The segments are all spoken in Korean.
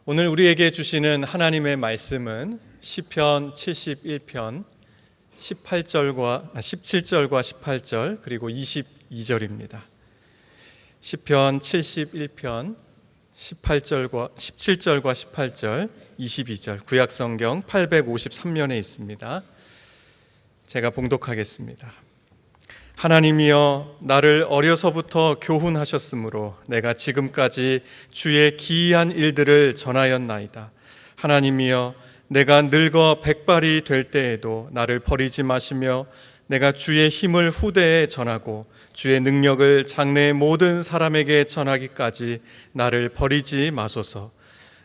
오늘 우리에게 주시는 하나님의 말씀은 시편 71편 17절과 18절 그리고 22절입니다. 시편 71편 17절과 18절, 22절 구약성경 853면에 있습니다. 제가 봉독하겠습니다. 하나님이여, 나를 어려서부터 교훈하셨으므로 내가 지금까지 주의 기이한 일들을 전하였나이다. 하나님이여, 내가 늙어 백발이 될 때에도 나를 버리지 마시며 내가 주의 힘을 후대에 전하고 주의 능력을 장래의 모든 사람에게 전하기까지 나를 버리지 마소서.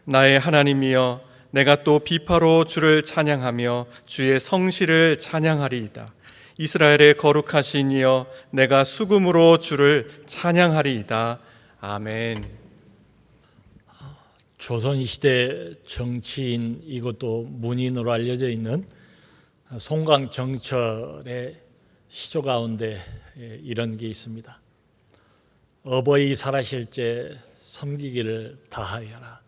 나의 하나님이여, 내가 또 비파로 주를 찬양하며 주의 성실을 찬양하리이다. 이스라엘의 거룩하신 이여, 내가 수금으로 주를 찬양하리이다. 아멘. 조선시대 정치인, 이것도 문인으로 알려져 있는 송강정철의 시조 가운데 이런 게 있습니다. 어버이 살아실제 섬기기를 다하여라.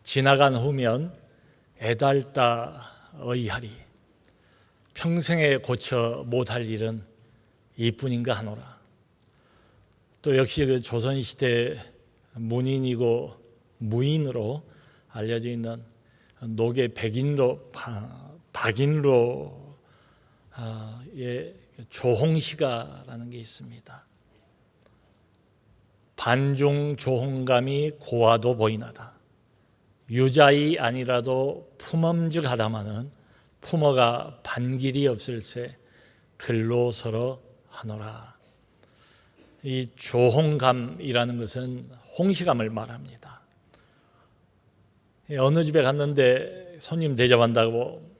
지나간 후면 애달다 어이하리. 평생에 고쳐 못할 일은 이뿐인가 하노라. 또 역시 그 조선시대 문인이고 무인으로 알려져 있는 노계 박인로의 조홍시가라는 게 있습니다. 반중 조홍감이 고와도 보이나다. 유자이 아니라도 품엄직하다마는 품어가 반길이 없을세 글로 서로 하노라. 이 조홍감이라는 것은 홍시감을 말합니다. 어느 집에 갔는데 손님 대접한다고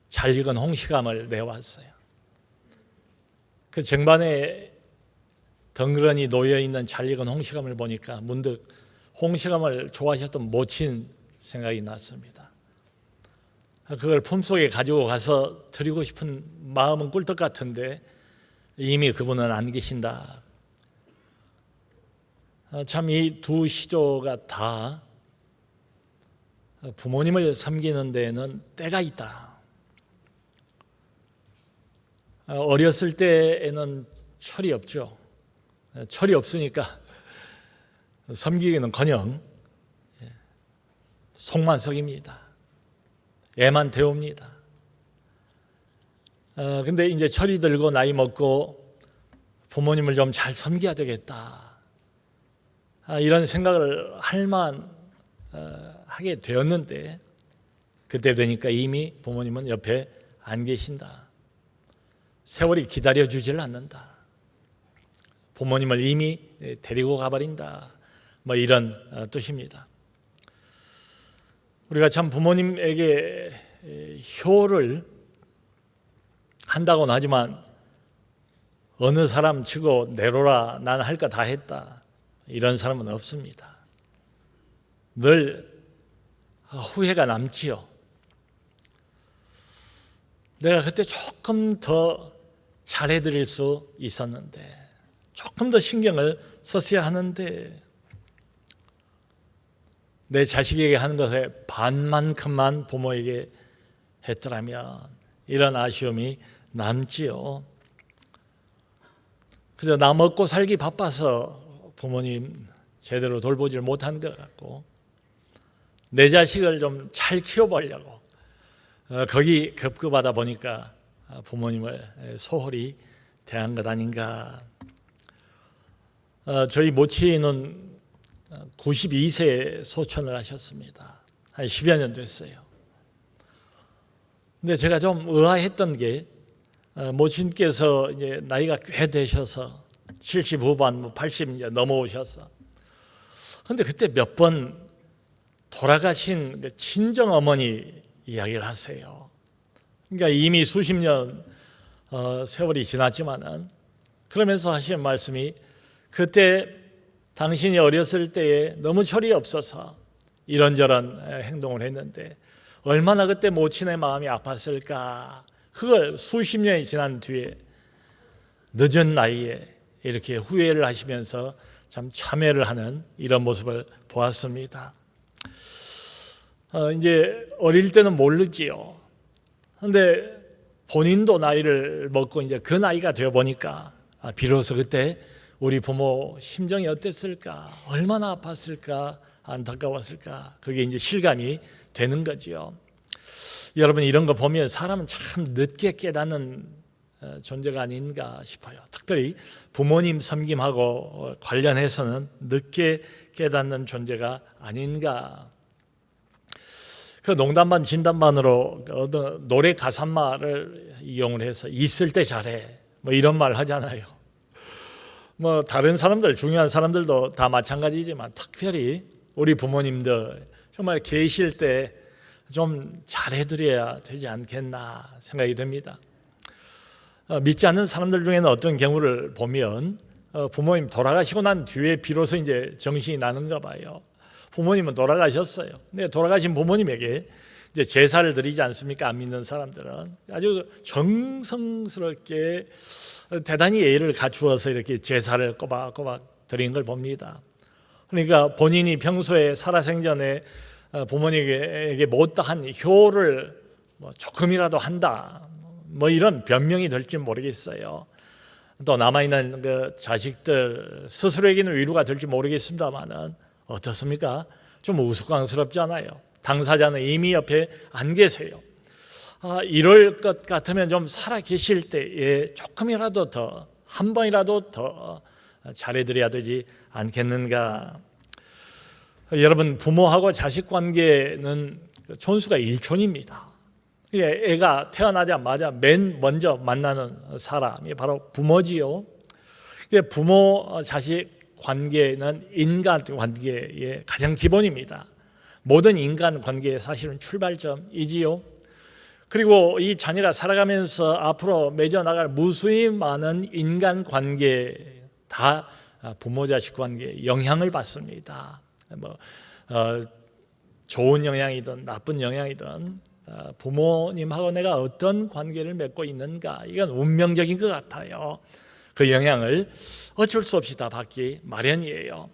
잘 익은 홍시감을 내왔어요. 그 쟁반에 덩그러니 놓여있는 잘 익은 홍시감을 보니까 문득 홍시감을 좋아하셨던 모친 생각이 났습니다. 그걸 품속에 가지고 가서 드리고 싶은 마음은 꿀떡 같은데 이미 그분은 안 계신다. 참 이 두 시조가 다 부모님을 섬기는 데에는 때가 있다. 어렸을 때에는 철이 없죠. 철이 없으니까 섬기기는커녕 속만 썩입니다. 애만 태웁니다. 근데 이제 철이 들고 나이 먹고 부모님을 좀 잘 섬겨야 되겠다. 이런 생각을 하게 되었는데 그때 되니까 이미 부모님은 옆에 안 계신다. 세월이 기다려주질 않는다. 부모님을 이미 데리고 가버린다. 뭐 이런 뜻입니다. 우리가 참 부모님에게 효를 한다고는 하지만 어느 사람 치고 내로라, 난 할 거 다 했다, 이런 사람은 없습니다. 늘 후회가 남지요. 내가 그때 조금 더 잘해드릴 수 있었는데, 조금 더 신경을 썼어야 하는데, 내 자식에게 하는 것의 반만큼만 부모에게 했더라면, 이런 아쉬움이 남지요. 그저 나 먹고 살기 바빠서 부모님 제대로 돌보지를 못한 것 같고, 내 자식을 좀 잘 키워보려고 거기 급급하다 보니까 부모님을 소홀히 대한 것 아닌가. 저희 모친은 92세에 소천을 하셨습니다. 한 10여 년 됐어요. 근데 제가 좀 의아했던 게, 모친께서 이제 나이가 꽤 되셔서 70 후반, 80 이제 넘어오셔서, 근데 그때 몇 번 돌아가신 친정 어머니 이야기를 하세요. 그러니까 이미 수십 년 세월이 지났지만은, 그러면서 하시는 말씀이, 그때 당신이 어렸을 때에 너무 철이 없어서 이런저런 행동을 했는데 얼마나 그때 모친의 마음이 아팠을까. 그걸 수십 년이 지난 뒤에 늦은 나이에 이렇게 후회를 하시면서 참 참회를 하는 이런 모습을 보았습니다. 이제 어릴 때는 모르지요. 그런데 본인도 나이를 먹고 이제 그 나이가 되어 보니까 비로소 그때 우리 부모 심정이 어땠을까, 얼마나 아팠을까, 안타까웠을까, 그게 이제 실감이 되는 거지요. 여러분, 이런 거 보면 사람은 참 늦게 깨닫는 존재가 아닌가 싶어요. 특별히 부모님 섬김하고 관련해서는 늦게 깨닫는 존재가 아닌가. 그 농담반 진담반으로 어떤 노래 가사말을 이용을 해서 있을 때 잘해 뭐 이런 말 하잖아요. 뭐 다른 사람들, 중요한 사람들도 다 마찬가지지만 특별히 우리 부모님들 정말 계실 때 좀 잘해드려야 되지 않겠나 생각이 됩니다. 믿지 않는 사람들 중에는 어떤 경우를 보면 부모님 돌아가시고 난 뒤에 비로소 이제 정신이 나는가 봐요. 부모님은 돌아가셨어요. 근데 돌아가신 부모님에게 이제 제사를 드리지 않습니까? 안 믿는 사람들은 아주 정성스럽게 대단히 예의를 갖추어서 이렇게 제사를 꼬박꼬박 드린 걸 봅니다. 그러니까 본인이 평소에 살아생전에 부모님에게 못다한 효를 뭐 조금이라도 한다, 뭐 이런 변명이 될지 모르겠어요. 또 남아있는 그 자식들 스스로에게는 위로가 될지 모르겠습니다만은 어떻습니까? 좀 우스꽝스럽잖아요. 당사자는 이미 옆에 안 계세요. 이럴 것 같으면 좀 살아 계실 때에 조금이라도 더, 한 번이라도 더 잘해드려야 되지 않겠는가. 여러분, 부모하고 자식 관계는 촌수가 1촌입니다. 애가 태어나자마자 맨 먼저 만나는 사람이 바로 부모지요. 부모 자식 관계는 인간 관계의 가장 기본입니다. 모든 인간 관계의 사실은 출발점이지요. 그리고 이 자녀가 살아가면서 앞으로 맺어나갈 무수히 많은 인간 관계 다 부모 자식 관계에 영향을 받습니다. 좋은 영향이든 나쁜 영향이든 부모님하고 내가 어떤 관계를 맺고 있는가, 이건 운명적인 것 같아요. 그 영향을 어쩔 수 없이 다 받기 마련이에요.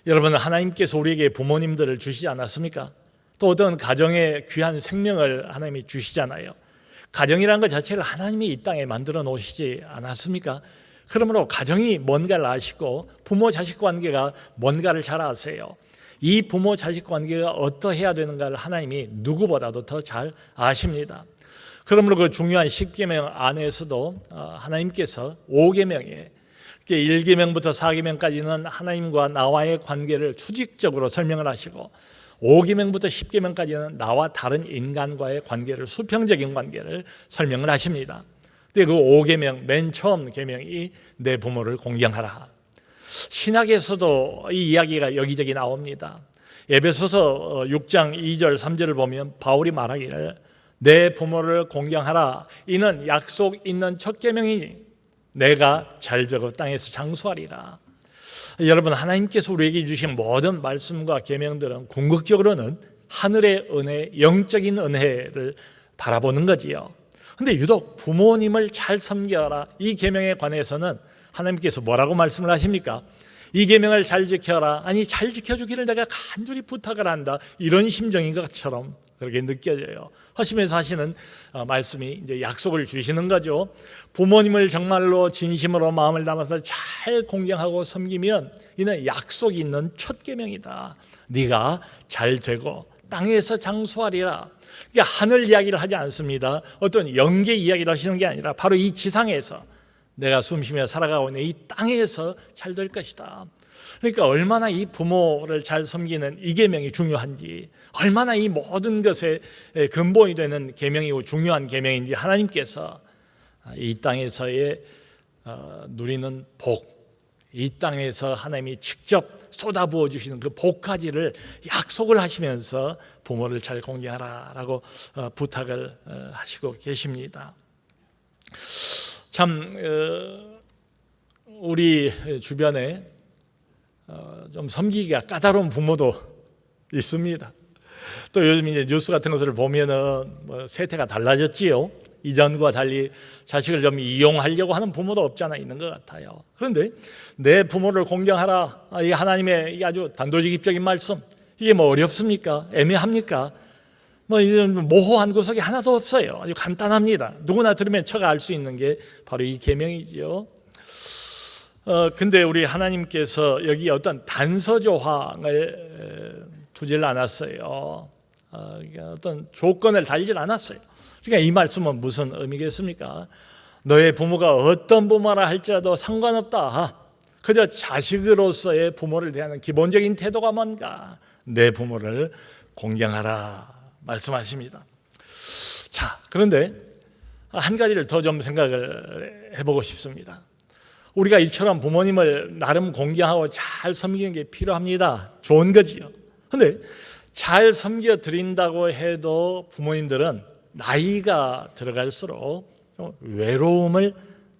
여러분, 하나님께서 우리에게 부모님들을 주시지 않았습니까? 또 어떤 가정에 귀한 생명을 하나님이 주시잖아요. 가정이라는 것 자체를 하나님이 이 땅에 만들어 놓으시지 않았습니까? 그러므로 가정이 뭔가를 아시고 부모 자식 관계가 뭔가를 잘 아세요. 이 부모 자식 관계가 어떠해야 되는가를 하나님이 누구보다도 더 잘 아십니다. 그러므로 그 중요한 10계명 안에서도 하나님께서 5계명에 1계명부터 4계명까지는 하나님과 나와의 관계를 수직적으로 설명을 하시고 5계명부터 10계명까지는 나와 다른 인간과의 관계를, 수평적인 관계를 설명을 하십니다. 근데 그 5계명 맨 처음 계명이 내 부모를 공경하라. 신학에서도 이 이야기가 여기저기 나옵니다. 에베소서 6장 2절 3절을 보면 바울이 말하기를 내 부모를 공경하라. 이는 약속 있는 첫 계명이니 내가 잘 되고 땅에서 장수하리라. 여러분, 하나님께서 우리에게 주신 모든 말씀과 계명들은 궁극적으로는 하늘의 은혜, 영적인 은혜를 바라보는 거지요. 근데 유독 부모님을 잘 섬겨라, 이 계명에 관해서는 하나님께서 뭐라고 말씀을 하십니까? 이 계명을 잘 지켜라. 아니, 잘 지켜주기를 내가 간절히 부탁을 한다, 이런 심정인 것처럼 그렇게 느껴져요. 하시면서 하시는 말씀이 이제 약속을 주시는 거죠. 부모님을 정말로 진심으로 마음을 담아서 잘 공경하고 섬기면 이는 약속이 있는 첫 계명이다. 네가 잘 되고 땅에서 장수하리라. 그러니까 하늘 이야기를 하지 않습니다. 어떤 영계 이야기를 하시는 게 아니라 바로 이 지상에서 내가 숨쉬며 살아가고 있는 이 땅에서 잘 될 것이다. 그러니까 얼마나 이 부모를 잘 섬기는 이 계명이 중요한지, 얼마나 이 모든 것의 근본이 되는 계명이고 중요한 계명인지 하나님께서 이 땅에서의 누리는 복, 이 땅에서 하나님이 직접 쏟아부어 주시는 그 복까지를 약속을 하시면서 부모를 잘 공경하라라고 부탁을 하시고 계십니다. 참 우리 주변에 좀 섬기기가 까다로운 부모도 있습니다. 또 요즘 이제 뉴스 같은 것을 보면은 세태가 달라졌지요. 이전과 달리 자식을 좀 이용하려고 하는 부모도 없잖아 있는 것 같아요. 그런데 내 부모를 공경하라, 이 하나님의 아주 단도직입적인 말씀, 이게 뭐 어렵습니까? 애매합니까? 뭐 이런 모호한 구석이 하나도 없어요. 아주 간단합니다. 누구나 들으면 척 알 수 있는 게 바로 이 계명이죠. 근데 우리 하나님께서 여기 어떤 단서 조항을 두질 않았어요. 어떤 조건을 달질 않았어요. 그러니까 이 말씀은 무슨 의미겠습니까? 너의 부모가 어떤 부모라 할지라도 상관없다. 그저 자식으로서의 부모를 대하는 기본적인 태도가 뭔가? 내 부모를 공경하라 말씀하십니다. 자, 그런데 한 가지를 더 좀 생각을 해보고 싶습니다. 우리가 이처럼 부모님을 나름 공경하고 잘 섬기는 게 필요합니다. 좋은 거지요. 그런데 잘 섬겨 드린다고 해도 부모님들은 나이가 들어갈수록 외로움을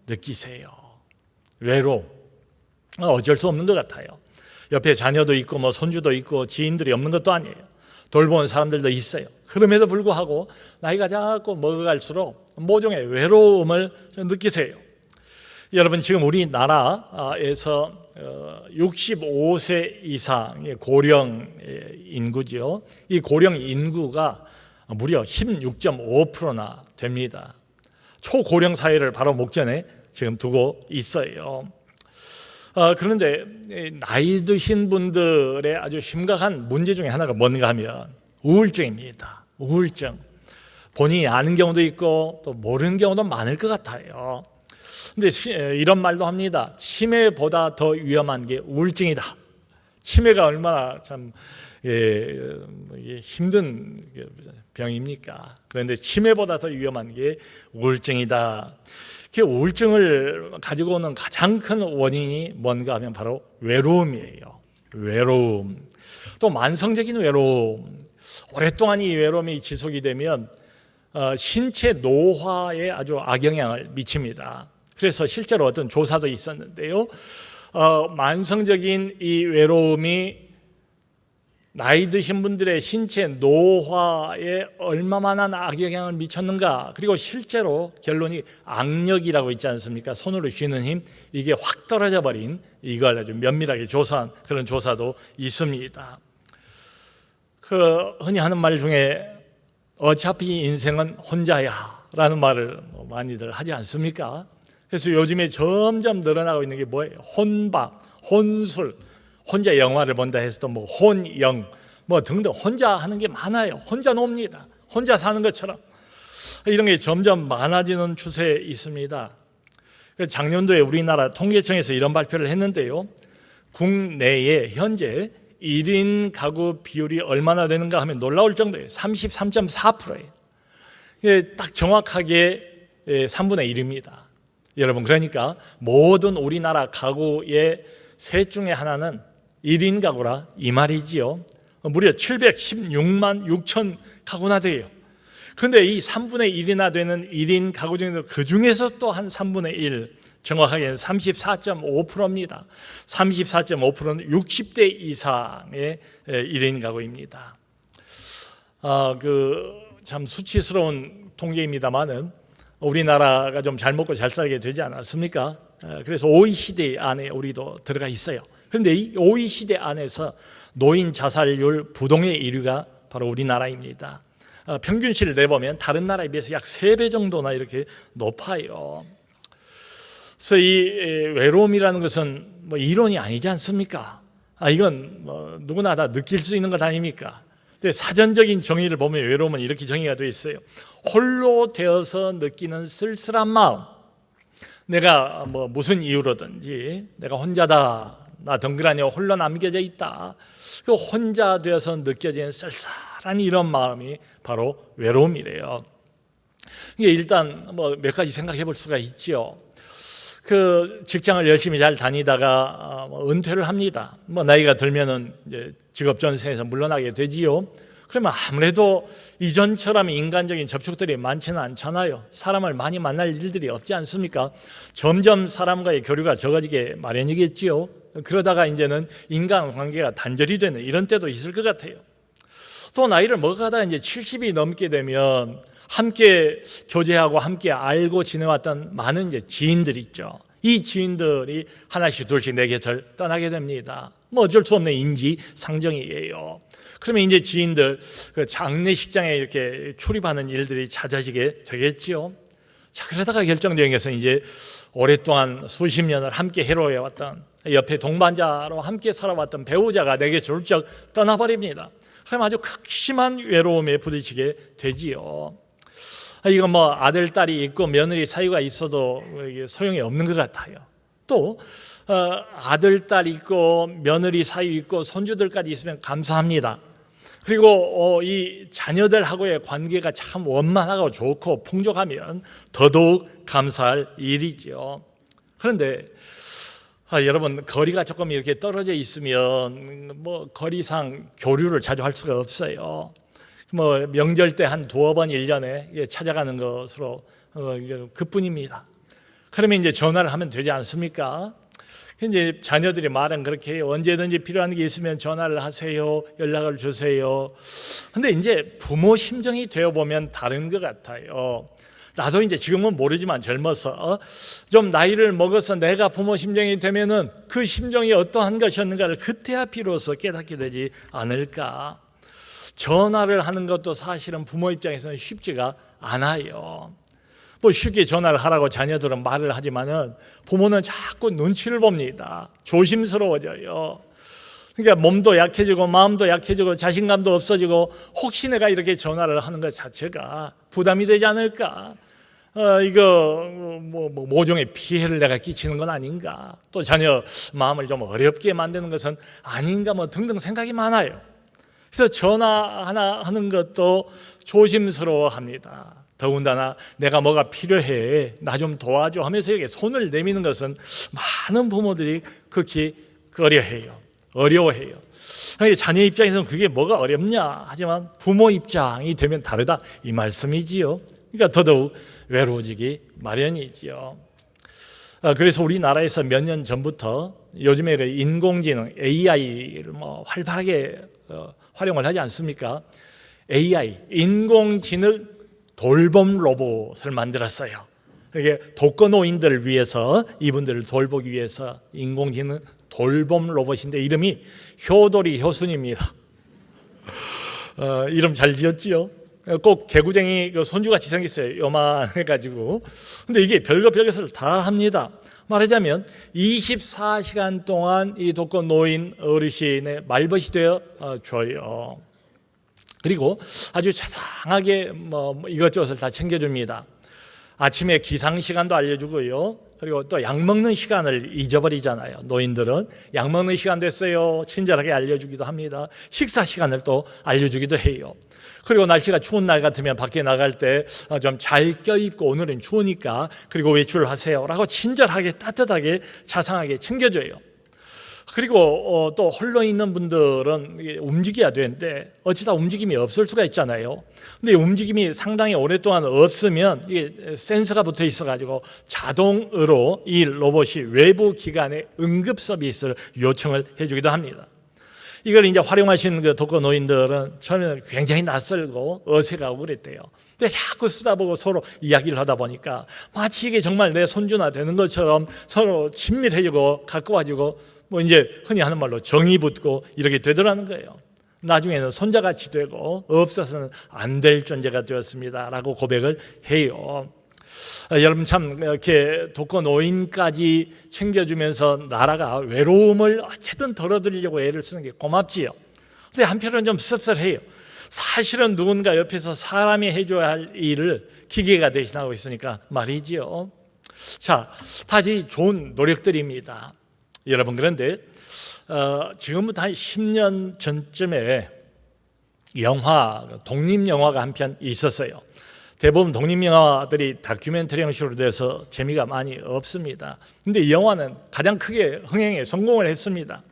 느끼세요. 외로움. 어쩔 수 없는 것 같아요. 옆에 자녀도 있고 뭐 손주도 있고 지인들이 없는 것도 아니에요. 돌보는 사람들도 있어요. 그럼에도 불구하고 나이가 자꾸 먹어갈수록 모종의 외로움을 느끼세요. 여러분, 지금 우리나라에서 65세 이상의 고령 인구죠. 이 고령 인구가 무려 16.5%나 됩니다. 초고령 사회를 바로 목전에 지금 두고 있어요. 그런데 나이 드신 분들의 아주 심각한 문제 중에 하나가 뭔가 하면 우울증입니다. 우울증. 본인이 아는 경우도 있고 또 모르는 경우도 많을 것 같아요. 근데 이런 말도 합니다. 치매보다 더 위험한 게 우울증이다. 치매가 얼마나 참 힘든 병입니까? 그런데 치매보다 더 위험한 게 우울증이다. 그 우울증을 가지고 오는 가장 큰 원인이 뭔가 하면 바로 외로움이에요. 외로움. 또 만성적인 외로움. 오랫동안 이 외로움이 지속이 되면 신체 노화에 아주 악영향을 미칩니다. 그래서 실제로 어떤 조사도 있었는데요. 만성적인 이 외로움이 나이 드신 분들의 신체 노화에 얼마만한 악영향을 미쳤는가. 그리고 실제로 결론이 악력이라고 있지 않습니까? 손으로 쥐는 힘, 이게 확 떨어져 버린, 이걸 아주 면밀하게 조사한 그런 조사도 있습니다. 흔히 하는 말 중에 어차피 인생은 혼자야 라는 말을 많이들 하지 않습니까? 그래서 요즘에 점점 늘어나고 있는 게 뭐예요? 혼밥, 혼술, 혼자 영화를 본다 해서 또 뭐 혼영 뭐 등등 혼자 하는 게 많아요. 혼자 놉니다. 혼자 사는 것처럼 이런 게 점점 많아지는 추세에 있습니다. 작년도에 우리나라 통계청에서 이런 발표를 했는데요. 국내에 현재 1인 가구 비율이 얼마나 되는가 하면 놀라울 정도예요. 33.4%예요. 이게 딱 정확하게 3분의 1입니다. 여러분, 그러니까 모든 우리나라 가구의 셋 중에 하나는 1인 가구라 이 말이지요. 무려 716만 6천 가구나 돼요. 그런데 이 3분의 1이나 되는 1인 가구 중에서 그 중에서 또 한 3분의 1, 정확하게는 34.5%입니다. 34.5%는 60대 이상의 1인 가구입니다. 참 수치스러운 통계입니다만은 우리나라가 좀 잘 먹고 잘 살게 되지 않았습니까? 그래서 OECD 안에 우리도 들어가 있어요. 그런데 이 OECD 안에서 노인 자살률 부동의 1위가 바로 우리나라입니다. 평균치를 내보면 다른 나라에 비해서 약 3배 정도나 이렇게 높아요. 그래서 이 외로움이라는 것은 뭐 이론이 아니지 않습니까? 이건 뭐 누구나 다 느낄 수 있는 것 아닙니까? 근데 사전적인 정의를 보면 외로움은 이렇게 정의가 되어 있어요. 홀로 되어서 느끼는 쓸쓸한 마음. 내가 뭐 무슨 이유로든지 내가 혼자다, 나 덩그러니 홀로 남겨져 있다. 그 혼자 되어서 느껴지는 쓸쓸한 이런 마음이 바로 외로움이래요. 이게 일단 뭐 몇 가지 생각해 볼 수가 있죠. 그 직장을 열심히 잘 다니다가 은퇴를 합니다. 뭐 나이가 들면은 이제 직업 전생에서 물러나게 되지요. 그러면 아무래도 이전처럼 인간적인 접촉들이 많지는 않잖아요. 사람을 많이 만날 일들이 없지 않습니까? 점점 사람과의 교류가 적어지게 마련이겠지요. 그러다가 이제는 인간관계가 단절이 되는 이런 때도 있을 것 같아요. 또 나이를 먹어가다가 이제 70이 넘게 되면 함께 교제하고 함께 알고 지내왔던 많은 이제 지인들이 있죠. 이 지인들이 하나씩 둘씩 내 곁을 떠나게 됩니다. 뭐 어쩔 수 없는 인지상정이에요. 그러면 이제 지인들 그 장례식장에 이렇게 출입하는 일들이 잦아지게 되겠죠. 자, 그러다가 결정적인 것은 이제 오랫동안 수십 년을 함께 해로해왔던 옆에 동반자로 함께 살아왔던 배우자가 내게 졸적 떠나버립니다. 그럼 아주 극심한 외로움에 부딪히게 되지요. 이거 뭐 아들, 딸이 있고 며느리 사유가 있어도 이게 소용이 없는 것 같아요. 또 아들, 딸 있고 며느리 사유 있고 손주들까지 있으면 감사합니다. 그리고 이 자녀들하고의 관계가 참 원만하고 좋고 풍족하면 더더욱 감사할 일이죠. 그런데 여러분, 거리가 조금 이렇게 떨어져 있으면 뭐 거리상 교류를 자주 할 수가 없어요. 뭐 명절 때 한 두어 번 1년에 찾아가는 것으로 그뿐입니다. 그러면 이제 전화를 하면 되지 않습니까? 이제 자녀들이 말은 그렇게 해요. 언제든지 필요한 게 있으면 전화를 하세요. 연락을 주세요. 근데 이제 부모 심정이 되어 보면 다른 것 같아요. 나도 이제 지금은 모르지만 젊어서 좀 나이를 먹어서 내가 부모 심정이 되면은 그 심정이 어떠한 것이었는가를 그때야 비로소 깨닫게 되지 않을까. 전화를 하는 것도 사실은 부모 입장에서는 쉽지가 않아요. 뭐 쉽게 전화를 하라고 자녀들은 말을 하지만은 부모는 자꾸 눈치를 봅니다. 조심스러워져요. 그러니까 몸도 약해지고 마음도 약해지고 자신감도 없어지고 혹시 내가 이렇게 전화를 하는 것 자체가 부담이 되지 않을까? 이거 모종의 피해를 내가 끼치는 건 아닌가? 또 자녀 마음을 좀 어렵게 만드는 것은 아닌가? 뭐 등등 생각이 많아요. 그래서 전화 하나 하는 것도 조심스러워합니다. 더군다나 내가 뭐가 필요해, 나 좀 도와줘 하면서 이렇게 손을 내미는 것은 많은 부모들이 극히 어려워해요. 자녀 입장에서는 그게 뭐가 어렵냐 하지만 부모 입장이 되면 다르다 이 말씀이지요. 그러니까 더더욱 외로워지기 마련이지요. 그래서 우리나라에서 몇 년 전부터 요즘에 인공지능 AI를 뭐 활발하게 활용을 하지 않습니까? AI 인공지능 돌봄 로봇을 만들었어요. 이게 독거노인들을 위해서 이분들을 돌보기 위해서 인공지능 돌봄 로봇인데 이름이 효돌이 효순입니다. 이름 잘 지었지요? 꼭 개구쟁이 손주같이 생겼어요. 요만해가지고. 근데 이게 별것을 다 합니다. 말하자면 24시간 동안 이 독거노인 어르신의 말벗이 되어 줘요. 그리고 아주 자상하게 뭐 이것저것을 다 챙겨줍니다. 아침에 기상 시간도 알려주고요. 그리고 또 약 먹는 시간을 잊어버리잖아요. 노인들은 약 먹는 시간 됐어요. 친절하게 알려주기도 합니다. 식사 시간을 또 알려주기도 해요. 그리고 날씨가 추운 날 같으면 밖에 나갈 때 좀 잘 껴입고 오늘은 추우니까 그리고 외출을 하세요라고 친절하게 따뜻하게 자상하게 챙겨줘요. 그리고 또 홀로 있는 분들은 움직여야 되는데 어찌다 움직임이 없을 수가 있잖아요. 근데 움직임이 상당히 오랫동안 없으면 이게 센서가 붙어 있어가지고 자동으로 이 로봇이 외부 기관에 응급 서비스를 요청을 해주기도 합니다. 이걸 이제 활용하신 그 독거노인들은 처음에는 굉장히 낯설고 어색하고 그랬대요. 근데 자꾸 쓰다 보고 서로 이야기를 하다 보니까 마치 이게 정말 내 손주나 되는 것처럼 서로 친밀해지고 가까워지고 뭐 이제 흔히 하는 말로 정이 붙고 이렇게 되더라는 거예요. 나중에는 손자같이 되고 없어서는 안 될 존재가 되었습니다라고 고백을 해요. 여러분 참 이렇게 독거노인까지 챙겨주면서 나라가 외로움을 어쨌든 덜어드리려고 애를 쓰는 게 고맙지요. 근데 한편으로는 좀 씁쓸해요. 사실은 누군가 옆에서 사람이 해줘야 할 일을 기계가 대신하고 있으니까 말이지요. 자, 다시 좋은 노력들입니다. 여러분 그런데 지금부터 한 10년 전쯤에 독립영화가 한 편 있었어요. 대부분 독립영화들이 다큐멘터리 형식으로 돼서 재미가 많이 없습니다. 근데 이 영화는 가장 크게 흥행에 성공을 했습니다.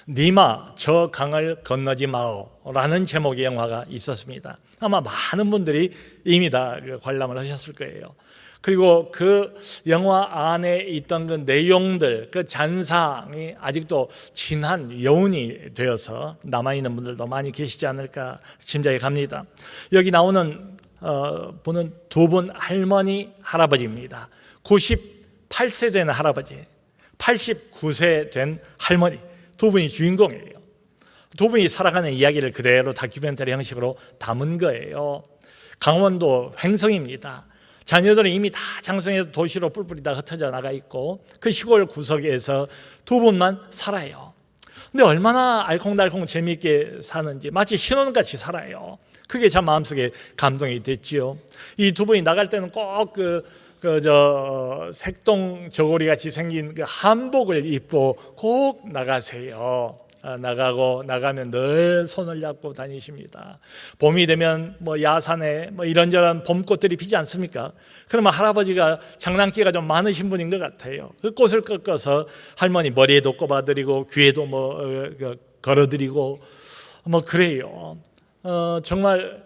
니마 저 강을 건너지 마오라는 제목의 영화가 있었습니다. 아마 많은 분들이 이미 다 관람을 하셨을 거예요. 그리고 그 영화 안에 있던 그 내용들, 그 잔상이 아직도 진한 여운이 되어서 남아있는 분들도 많이 계시지 않을까 짐작이 갑니다. 여기 나오는 분은 두 분 할머니, 할아버지입니다. 98세 된 할아버지, 89세 된 할머니 두 분이 주인공이에요. 두 분이 살아가는 이야기를 그대로 다큐멘터리 형식으로 담은 거예요. 강원도 횡성입니다. 자녀들은 이미 다 장성해서 도시로 뿔뿔이 다 흩어져 나가 있고 그 시골 구석에서 두 분만 살아요. 근데 얼마나 알콩달콩 재미있게 사는지 마치 신혼같이 살아요. 그게 참 마음속에 감동이 됐지요. 이 두 분이 나갈 때는 꼭 색동 저고리 같이 생긴 그 한복을 입고 꼭 나가세요. 나가면 늘 손을 잡고 다니십니다. 봄이 되면 야산에 이런저런 봄꽃들이 피지 않습니까? 그러면 할아버지가 장난기가 좀 많으신 분인 것 같아요. 그 꽃을 꺾어서 할머니 머리에도 꼽아드리고 귀에도 걸어드리고 그래요. 정말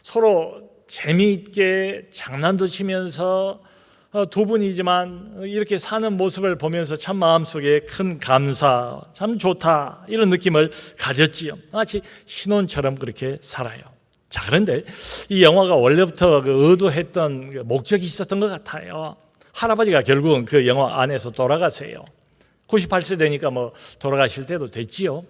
서로 재미있게 장난도 치면서 두 분이지만 이렇게 사는 모습을 보면서 참 마음속에 큰 감사, 참 좋다 이런 느낌을 가졌지요. 마치 신혼처럼 그렇게 살아요. 자, 그런데 이 영화가 원래부터 의도했던 목적이 있었던 것 같아요. 할아버지가 결국은 그 영화 안에서 돌아가세요. 98세 되니까 돌아가실 때도 됐지요.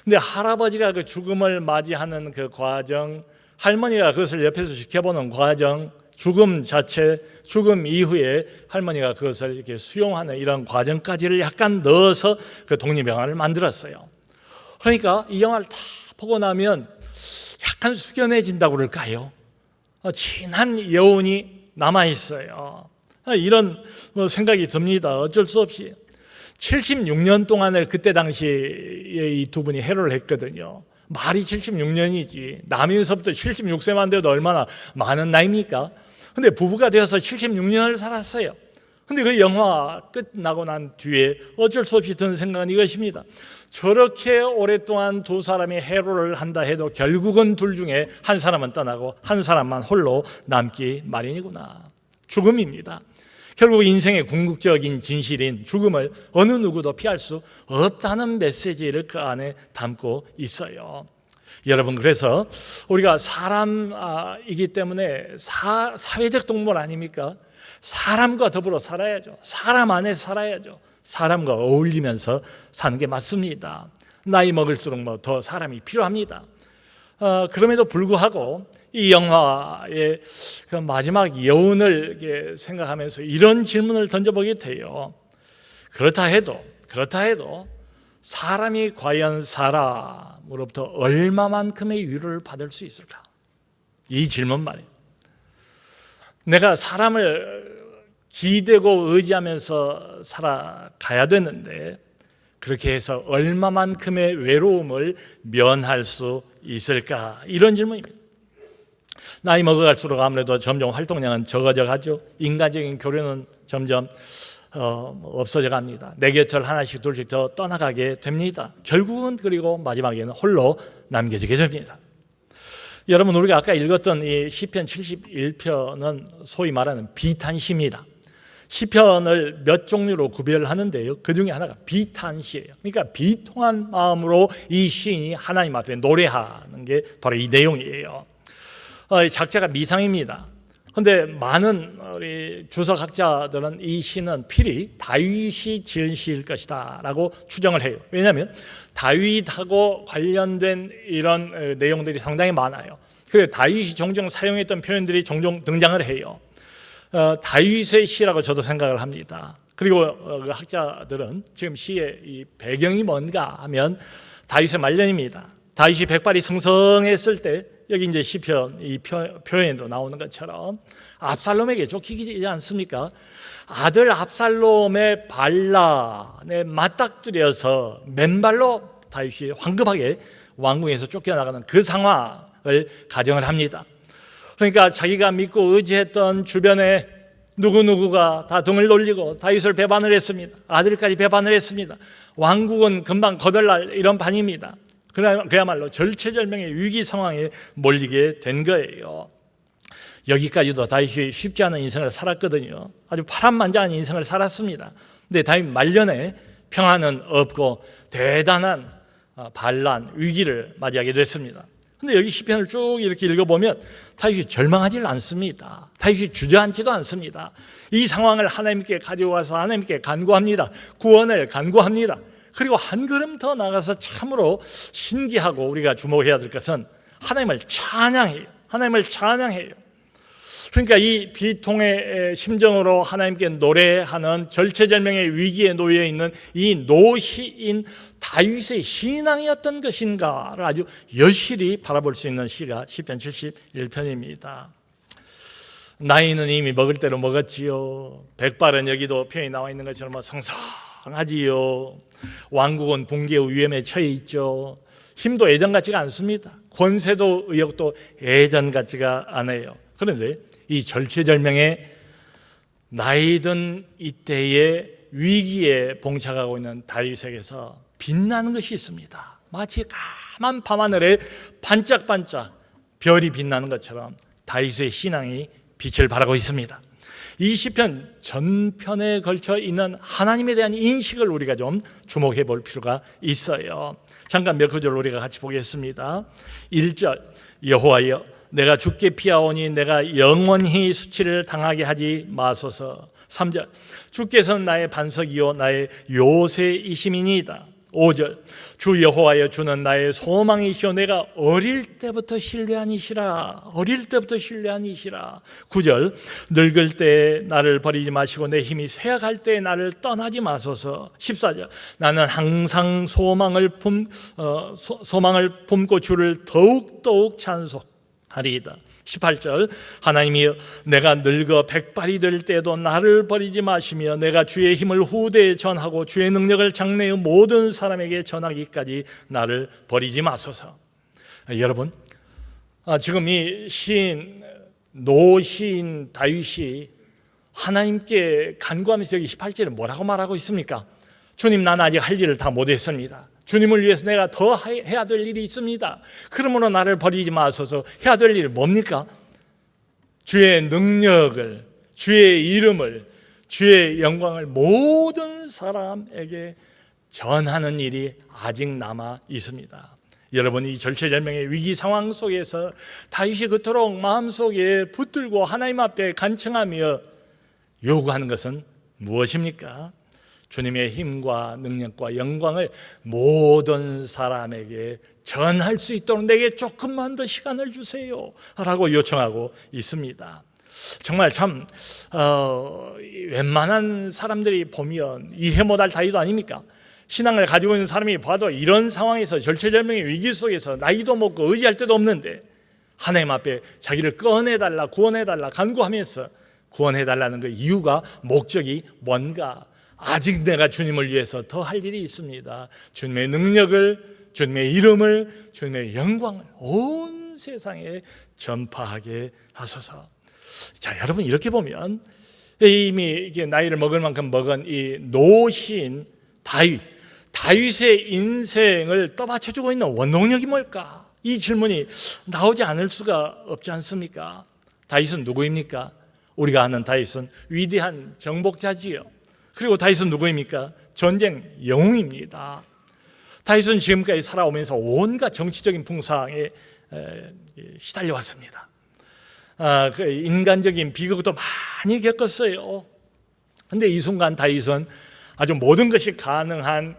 근데 할아버지가 그 죽음을 맞이하는 그 과정, 할머니가 그것을 옆에서 지켜보는 과정, 죽음 자체, 죽음 이후에 할머니가 그것을 이렇게 수용하는 이런 과정까지를 약간 넣어서 그 독립영화를 만들었어요. 그러니까 이 영화를 다 보고 나면 약간 숙연해진다고 그럴까요? 진한 여운이 남아있어요. 이런 생각이 듭니다. 어쩔 수 없이 76년 동안을 그때 당시에 이 두 분이 해로를 했거든요. 말이 76년이지 남인서부터 76세만 돼도 얼마나 많은 나이입니까? 근데 부부가 되어서 76년을 살았어요. 근데 그 영화 끝나고 난 뒤에 어쩔 수 없이 드는 생각은 이것입니다. 저렇게 오랫동안 두 사람이 해로를 한다 해도 결국은 둘 중에 한 사람은 떠나고 한 사람만 홀로 남기 마련이구나. 죽음입니다. 결국 인생의 궁극적인 진실인 죽음을 어느 누구도 피할 수 없다는 메시지를 그 안에 담고 있어요. 여러분, 그래서 우리가 사람이기 때문에 사회적 동물 아닙니까? 사람과 더불어 살아야죠. 사람 안에 살아야죠. 사람과 어울리면서 사는 게 맞습니다. 나이 먹을수록 더 사람이 필요합니다. 그럼에도 불구하고 이 영화의 그 마지막 여운을 생각하면서 이런 질문을 던져보게 돼요. 그렇다 해도 사람이 과연 사람으로부터 얼마만큼의 위로를 받을 수 있을까? 이 질문 말이에요. 내가 사람을 기대고 의지하면서 살아가야 되는데 그렇게 해서 얼마만큼의 외로움을 면할 수 있을까? 이런 질문입니다. 나이 먹어갈수록 아무래도 점점 활동량은 적어져가죠. 인간적인 교류는 점점 없어져 갑니다. 내 곁을 하나씩 둘씩 더 떠나가게 됩니다. 결국은 그리고 마지막에는 홀로 남겨지게 됩니다. 여러분, 우리가 아까 읽었던 이 시편 71편은 소위 말하는 비탄시입니다. 시편을 몇 종류로 구별하는데요, 그 중에 하나가 비탄시예요. 그러니까 비통한 마음으로 이 시인이 하나님 앞에 노래하는 게 바로 이 내용이에요. 작자가 미상입니다. 그런데 많은 우리 주석학자들은 이 시는 필히 다윗이 지은 시일 것이다 라고 추정을 해요. 왜냐하면 다윗하고 관련된 이런 내용들이 상당히 많아요. 그래서 다윗이 종종 사용했던 표현들이 종종 등장을 해요. 다윗의 시라고 저도 생각을 합니다. 그리고 그 학자들은 지금 시의 이 배경이 뭔가 하면 다윗의 말년입니다. 다윗이 백발이 승성했을 때 여기 이제 시편 이 표현에도 나오는 것처럼 압살롬에게 쫓기지 않습니까? 아들 압살롬의 반란에 맞닥뜨려서 맨발로 다윗이 황급하게 왕궁에서 쫓겨나가는 그 상황을 가정을 합니다. 그러니까 자기가 믿고 의지했던 주변에 누구누구가 다 등을 돌리고 다윗을 배반을 했습니다. 아들까지 배반을 했습니다. 왕국은 금방 거덜날 이런 판입니다. 그야말로 절체절명의 위기 상황에 몰리게 된 거예요. 여기까지도 다윗이 쉽지 않은 인생을 살았거든요. 아주 파란만장한 인생을 살았습니다. 근데 다윗 말년에 평안은 없고 대단한 반란, 위기를 맞이하게 됐습니다. 근데 여기 시편을 쭉 이렇게 읽어보면 다윗이 절망하지 않습니다. 다윗이 주저앉지도 않습니다. 이 상황을 하나님께 가져와서 하나님께 간구합니다. 구원을 간구합니다. 그리고 한 걸음 더 나가서 참으로 신기하고 우리가 주목해야 될 것은 하나님을 찬양해요. 하나님을 찬양해요. 그러니까 이 비통의 심정으로 하나님께 노래하는 절체절명의 위기에 놓여 있는 이 노시인 다윗의 신앙이 어떤 것인가를 아주 여실히 바라볼 수 있는 시가 시편 71편입니다. 나이는 이미 먹을 대로 먹었지요. 백발은 여기도 표현이 나와 있는 것처럼 성성하지요. 왕국은 붕괴의 위험에 처해 있죠. 힘도 예전 같지가 않습니다. 권세도 의욕도 예전 같지가 않아요. 그런데 이 절체절명의 나이든 이때의 위기에 봉착하고 있는 다윗에게서 빛나는 것이 있습니다. 마치 까만 밤하늘에 반짝반짝 별이 빛나는 것처럼 다윗의 신앙이 빛을 발하고 있습니다. 이 시편 전편에 걸쳐 있는 하나님에 대한 인식을 우리가 좀 주목해 볼 필요가 있어요. 잠깐 몇 구절 우리가 같이 보겠습니다. 1절 여호와여 내가 죽게 피하오니 내가 영원히 수치를 당하게 하지 마소서. 3절 주께서는 나의 반석이요 나의 요새이심이니이다. 5절 주 여호와여 주는 나의 소망이시오 내가 어릴 때부터 신뢰한 이시라. 어릴 때부터 신뢰한 이시라. 9절 늙을 때 나를 버리지 마시고 내 힘이 쇠약할 때 나를 떠나지 마소서. 14절 나는 항상 소망을 품고 주를 더욱더욱 찬송하리이다. 18절 하나님이여 내가 늙어 백발이 될 때도 나를 버리지 마시며 내가 주의 힘을 후대에 전하고 주의 능력을 장래의 모든 사람에게 전하기까지 나를 버리지 마소서. 여러분 지금 이 시인 노시인 다윗이 하나님께 간구하면서 여기 18절에 뭐라고 말하고 있습니까? 주님 나는 아직 할 일을 다 못했습니다. 주님을 위해서 내가 더 해야 될 일이 있습니다. 그러므로 나를 버리지 마소서. 해야 될 일이 뭡니까? 주의 능력을, 주의 이름을, 주의 영광을 모든 사람에게 전하는 일이 아직 남아 있습니다. 여러분 이 절체절명의 위기 상황 속에서 다윗이 그토록 마음속에 붙들고 하나님 앞에 간청하며 요구하는 것은 무엇입니까? 주님의 힘과 능력과 영광을 모든 사람에게 전할 수 있도록 내게 조금만 더 시간을 주세요 라고 요청하고 있습니다. 정말 참 웬만한 사람들이 보면 이해 못할 다윗 아닙니까? 신앙을 가지고 있는 사람이 봐도 이런 상황에서 절체절명의 위기 속에서 나이도 먹고 의지할 데도 없는데 하나님 앞에 자기를 꺼내달라 구원해달라 간구하면서 구원해달라는 그 이유가 목적이 뭔가? 아직 내가 주님을 위해서 더 할 일이 있습니다. 주님의 능력을, 주님의 이름을, 주님의 영광을 온 세상에 전파하게 하소서. 자, 여러분 이렇게 보면 이미 이게 나이를 먹을 만큼 먹은 이 노시인 다윗의 인생을 떠받쳐주고 있는 원동력이 뭘까? 이 질문이 나오지 않을 수가 없지 않습니까? 다윗은 누구입니까? 우리가 아는 다윗은 위대한 정복자지요. 그리고 다윗은 누구입니까? 전쟁 영웅입니다. 다윗은 지금까지 살아오면서 온갖 정치적인 풍상에 시달려왔습니다. 그 인간적인 비극도 많이 겪었어요. 그런데 이 순간 다윗은 아주 모든 것이 가능한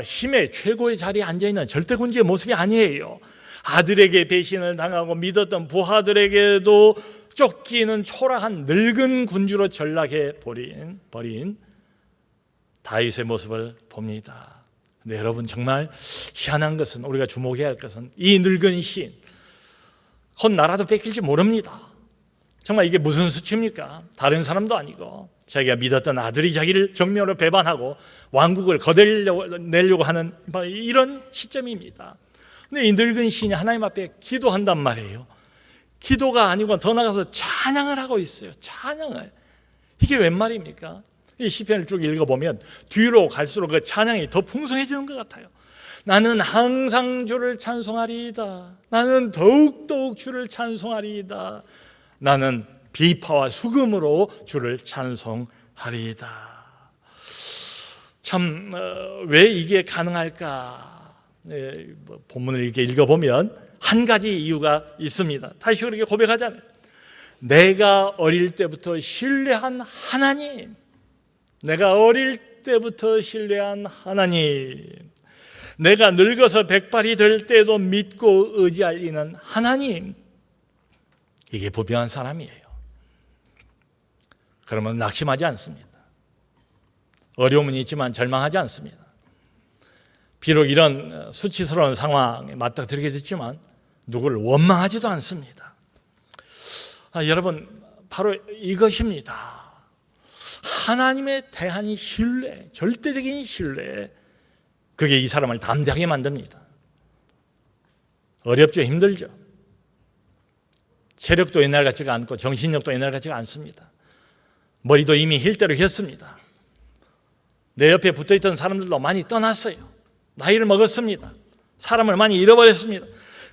힘의 최고의 자리에 앉아있는 절대군주의 모습이 아니에요. 아들에게 배신을 당하고 믿었던 부하들에게도 쫓기는 초라한 늙은 군주로 전락해 버린 다윗의 모습을 봅니다. 근데 여러분 정말 희한한 것은 우리가 주목해야 할 것은 이 늙은 시인 곧 나라도 뺏길지 모릅니다. 정말 이게 무슨 수치입니까? 다른 사람도 아니고 자기가 믿었던 아들이 자기를 정면으로 배반하고 왕국을 거둬내려고 하는 이런 시점입니다. 근데 이 늙은 시인이 하나님 앞에 기도한단 말이에요. 기도가 아니고 더 나가서 찬양을 하고 있어요. 찬양을. 이게 웬 말입니까? 이 시편을 쭉 읽어보면 뒤로 갈수록 그 찬양이 더 풍성해지는 것 같아요. 나는 항상 주를 찬송하리이다. 나는 더욱더욱 주를 찬송하리이다. 나는 비파와 수금으로 주를 찬송하리이다. 참 왜 이게 가능할까? 본문을 이렇게 읽어보면 한 가지 이유가 있습니다. 다시 그렇게 고백하잖아요. 내가 어릴 때부터 신뢰한 하나님, 내가 어릴 때부터 신뢰한 하나님, 내가 늙어서 백발이 될 때도 믿고 의지할 이는 하나님, 이게 부병한 사람이에요. 그러면 낙심하지 않습니다. 어려움은 있지만 절망하지 않습니다. 비록 이런 수치스러운 상황에 맞닥뜨리게 됐지만 누구를 원망하지도 않습니다. 여러분, 바로 이것입니다. 하나님에 대한 신뢰, 절대적인 신뢰, 그게 이 사람을 담대하게 만듭니다. 어렵죠, 힘들죠. 체력도 옛날 같지가 않고 정신력도 옛날 같지가 않습니다. 머리도 이미 힐 대로 휘었습니다. 내 옆에 붙어있던 사람들도 많이 떠났어요. 나이를 먹었습니다. 사람을 많이 잃어버렸습니다.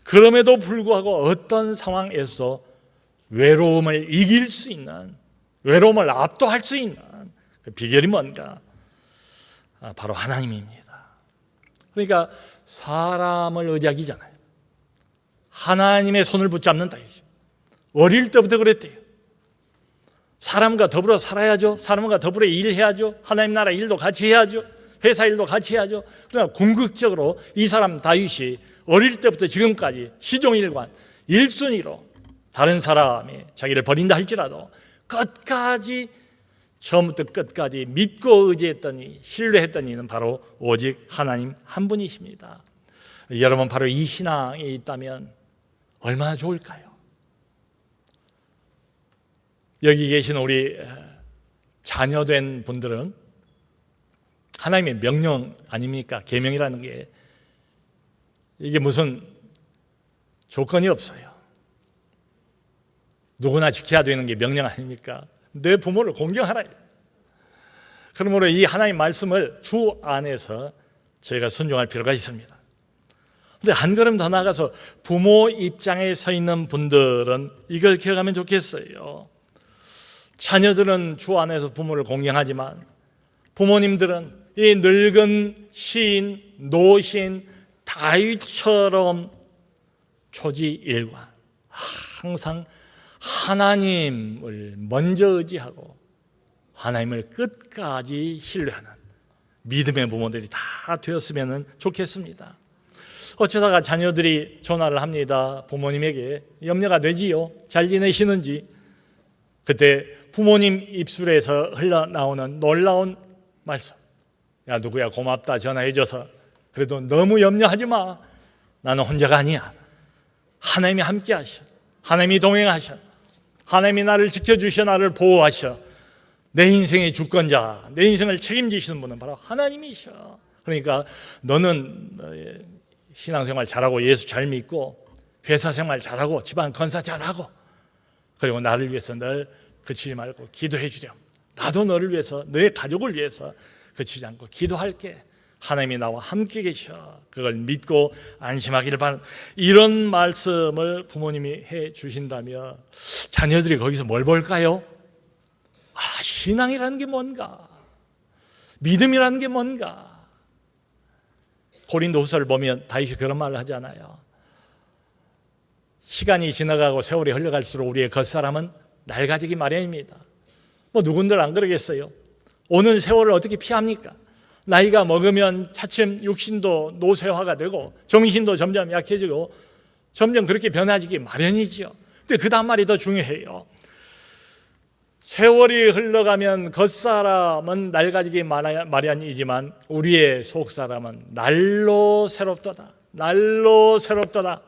그럼에도 불구하고 어떤 상황에서도 외로움을 이길 수 있는, 외로움을 압도할 수 있는 그 비결이 뭔가? 바로 하나님입니다. 그러니까 사람을 의지하기잖아요. 하나님의 손을 붙잡는다. 어릴 때부터 그랬대요. 사람과 더불어 살아야죠. 사람과 더불어 일해야죠. 하나님 나라 일도 같이 해야죠. 회사 일도 같이 해야죠. 그러나 궁극적으로 이 사람 다윗이 어릴 때부터 지금까지 시종일관 1순위로 다른 사람이 자기를 버린다 할지라도 끝까지, 처음부터 끝까지 믿고 의지했더니, 신뢰했던 이는 바로 오직 하나님 한 분이십니다. 여러분, 바로 이 신앙이 있다면 얼마나 좋을까요? 여기 계신 우리 자녀된 분들은 하나님의 명령 아닙니까? 계명이라는 게 이게 무슨 조건이 없어요. 누구나 지켜야 되는 게 명령 아닙니까? 내 부모를 공경하라. 그러므로 이 하나님 말씀을 주 안에서 저희가 순종할 필요가 있습니다. 근데 한 걸음 더 나가서 부모 입장에 서 있는 분들은 이걸 기억하면 좋겠어요. 자녀들은 주 안에서 부모를 공경하지만 부모님들은 이 늙은 시인, 노신 다윗처럼 초지일관, 항상 하나님을 먼저 의지하고 하나님을 끝까지 신뢰하는 믿음의 부모들이 다 되었으면 좋겠습니다. 어쩌다가 자녀들이 전화를 합니다. 부모님에게 염려가 되지요. 잘 지내시는지. 그때 부모님 입술에서 흘러나오는 놀라운 말씀. 야, 누구야, 고맙다, 전화해줘서. 그래도 너무 염려하지 마. 나는 혼자가 아니야. 하나님이 함께 하셔. 하나님이 동행하셔. 하나님이 나를 지켜주셔, 나를 보호하셔. 내 인생의 주권자, 내 인생을 책임지시는 분은 바로 하나님이셔. 그러니까 너는 신앙생활 잘하고 예수 잘 믿고 회사 생활 잘하고 집안 건사 잘하고, 그리고 나를 위해서 늘 그치지 말고 기도해 주렴. 나도 너를 위해서, 너의 가족을 위해서 그치지 않고 기도할게. 하나님이 나와 함께 계셔. 그걸 믿고 안심하기를 바랍니다. 이런 말씀을 부모님이 해 주신다면 자녀들이 거기서 뭘 볼까요? 신앙이라는 게 뭔가, 믿음이라는 게 뭔가. 고린도후서를 보면 다윗이 그런 말을 하잖아요. 시간이 지나가고 세월이 흘러갈수록 우리의 겉사람은 낡아지기 마련입니다. 누군들 안 그러겠어요? 오는 세월을 어떻게 피합니까? 나이가 먹으면 차츰 육신도 노쇠화가 되고 정신도 점점 약해지고 점점 그렇게 변화지기 마련이죠. 근데 그 다음 말이 더 중요해요. 세월이 흘러가면 겉사람은 낡아지기 마련이지만 우리의 속사람은 날로 새롭도다. 날로 새롭도다.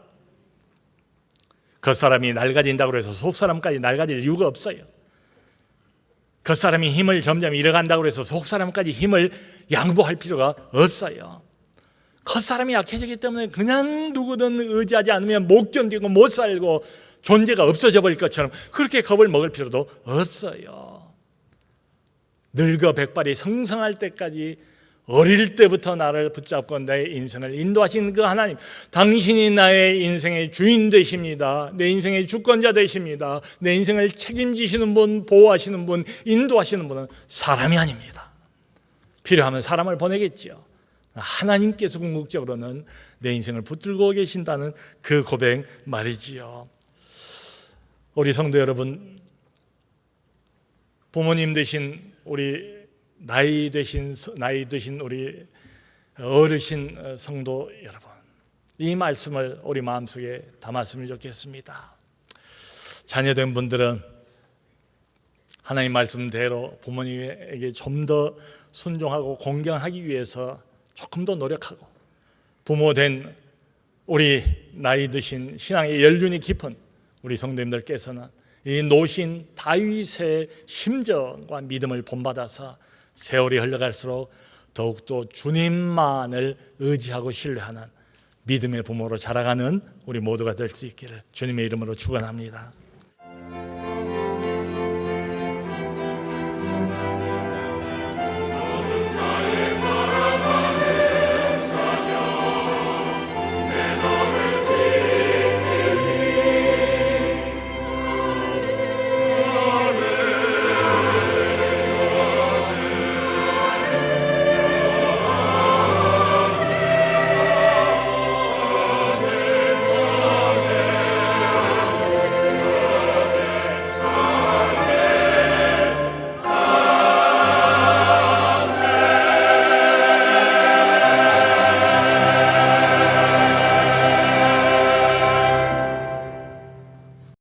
겉사람이 낡아진다고 해서 속사람까지 낡아질 이유가 없어요. 겉사람이 힘을 점점 잃어간다고 해서 속사람까지 힘을 양보할 필요가 없어요. 겉사람이 약해지기 때문에 그냥 누구든 의지하지 않으면 못 견디고 못 살고 존재가 없어져 버릴 것처럼 그렇게 겁을 먹을 필요도 없어요. 늙어 백발이 성성할 때까지 어릴 때부터 나를 붙잡고 내 인생을 인도하신 그 하나님, 당신이 나의 인생의 주인 되십니다. 내 인생의 주권자 되십니다. 내 인생을 책임지시는 분, 보호하시는 분, 인도하시는 분은 사람이 아닙니다. 필요하면 사람을 보내겠지요. 하나님께서 궁극적으로는 내 인생을 붙들고 계신다는 그 고백 말이지요. 우리 성도 여러분, 부모님 되신 우리 나이 드신 우리 어르신 성도 여러분, 이 말씀을 우리 마음속에 담았으면 좋겠습니다. 자녀된 분들은 하나님 말씀대로 부모님에게 좀 더 순종하고 공경하기 위해서 조금 더 노력하고, 부모된 우리 나이 드신 신앙의 연륜이 깊은 우리 성도님들께서는 이 노신 다윗의 심정과 믿음을 본받아서 세월이 흘러갈수록 더욱더 주님만을 의지하고 신뢰하는 믿음의 부모로 자라가는 우리 모두가 될 수 있기를 주님의 이름으로 축원합니다.